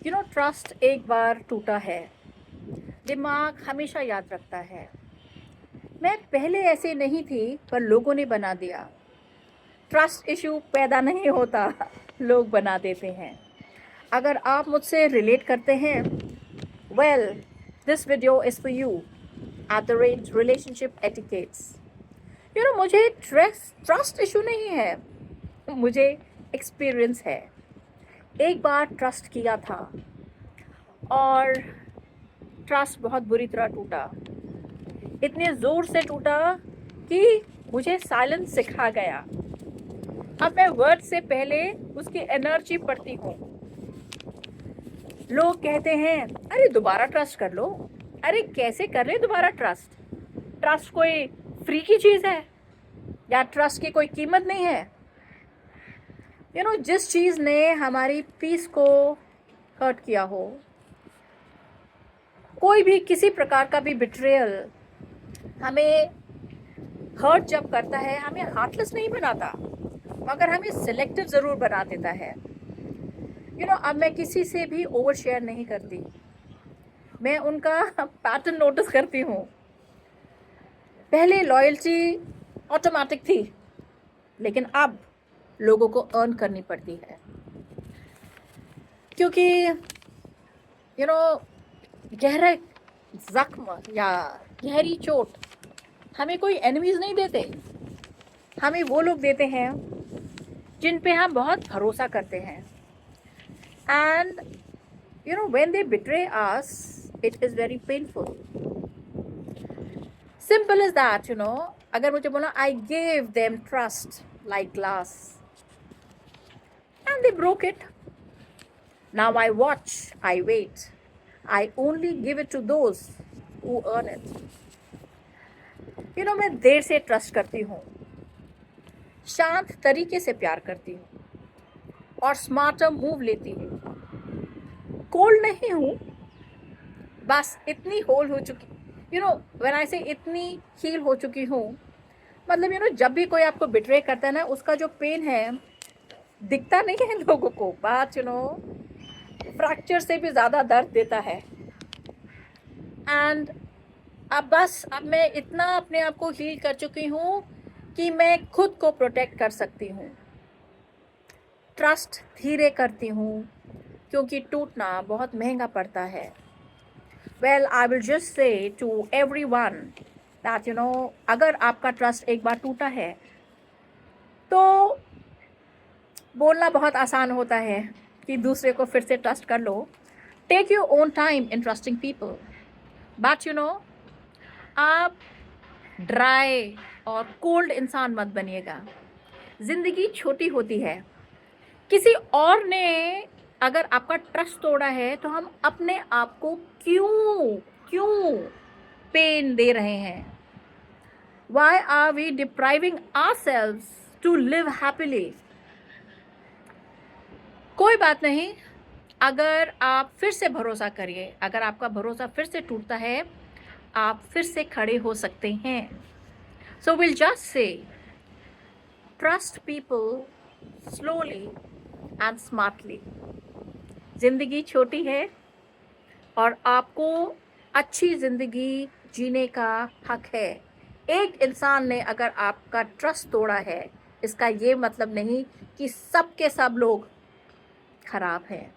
Trust एक बार टूटा है, दिमाग हमेशा याद रखता है। मैं पहले ऐसे नहीं थी, पर लोगों ने बना दिया। ट्रस्ट इशू पैदा नहीं होता, लोग बना देते हैं। अगर आप मुझसे रिलेट करते हैं, well, this video is for you. At the rate relationship etiquettes, मुझे ट्रस्ट इशू नहीं है, मुझे एक्सपीरियंस है। एक बार ट्रस्ट किया था और ट्रस्ट बहुत बुरी तरह टूटा। इतने ज़ोर से टूटा कि मुझे साइलेंस सिखा गया। अब मैं वर्ड से पहले उसकी एनर्जी पढ़ती हूँ। लोग कहते हैं, अरे दोबारा ट्रस्ट कर लो। अरे कैसे कर ले दोबारा ट्रस्ट? ट्रस्ट कोई फ्री की चीज़ है या ट्रस्ट की कोई कीमत नहीं है? जिस चीज़ ने हमारी पीस को हर्ट किया हो, कोई भी किसी प्रकार का भी बिट्रेयल हमें हर्ट जब करता है, हमें हार्टलेस नहीं बनाता, मगर हमें सिलेक्टिव ज़रूर बना देता है। अब मैं किसी से भी ओवर शेयर नहीं करती। मैं उनका पैटर्न नोटिस करती हूँ। पहले लॉयल्टी ऑटोमेटिक थी, लेकिन अब लोगों को अर्न करनी पड़ती है, क्योंकि गहरा जख्म या गहरी चोट हमें कोई एनिमीज़ नहीं देते। हमें वो लोग देते हैं जिन पे हम बहुत भरोसा करते हैं। And when they betray us, it is very painful. Simple is that. अगर मुझे बोला, I gave them trust like glass and they broke it. Now I watch, I wait. I only give it to those who earn it. मैं देर से trust करती हूँ, शांत तरीके से प्यार करती हूँ और स्मार्टर मूव लेती हूँ। कोल्ड नहीं हूँ, बस इतनी होल हो चुकी, व्हेन आई से इतनी हील हो चुकी हूँ, मतलब जब भी कोई आपको बिट्रे करता है ना, उसका जो पेन है दिखता नहीं है लोगों को, बात फ्रैक्चर से भी ज़्यादा दर्द देता है। एंड अब मैं इतना अपने आप को हील कर चुकी हूँ कि मैं खुद को प्रोटेक्ट कर सकती हूँ। ट्रस्ट धीरे करती हूँ, क्योंकि टूटना बहुत महंगा पड़ता है। Well, I will just say to everyone that अगर आपका ट्रस्ट एक बार टूटा है तो बोलना बहुत आसान होता है कि दूसरे को फिर से ट्रस्ट कर लो। Take your own time in trusting people, but आप ड्राई और कोल्ड इंसान मत बनिएगा। ज़िंदगी छोटी होती है। किसी और ने अगर आपका ट्रस्ट तोड़ा है तो हम अपने आप को क्यों पेन दे रहे हैं? Why are we depriving ourselves to live happily? कोई बात नहीं, अगर आप फिर से भरोसा करिए। अगर आपका भरोसा फिर से टूटता है, आप फिर से खड़े हो सकते हैं। सो विल जस्ट से trust people slowly and smartly. ज़िंदगी छोटी है और आपको अच्छी ज़िंदगी जीने का हक है। एक इंसान ने अगर आपका ट्रस्ट तोड़ा है, इसका ये मतलब नहीं कि सब के सब लोग खराब हैं।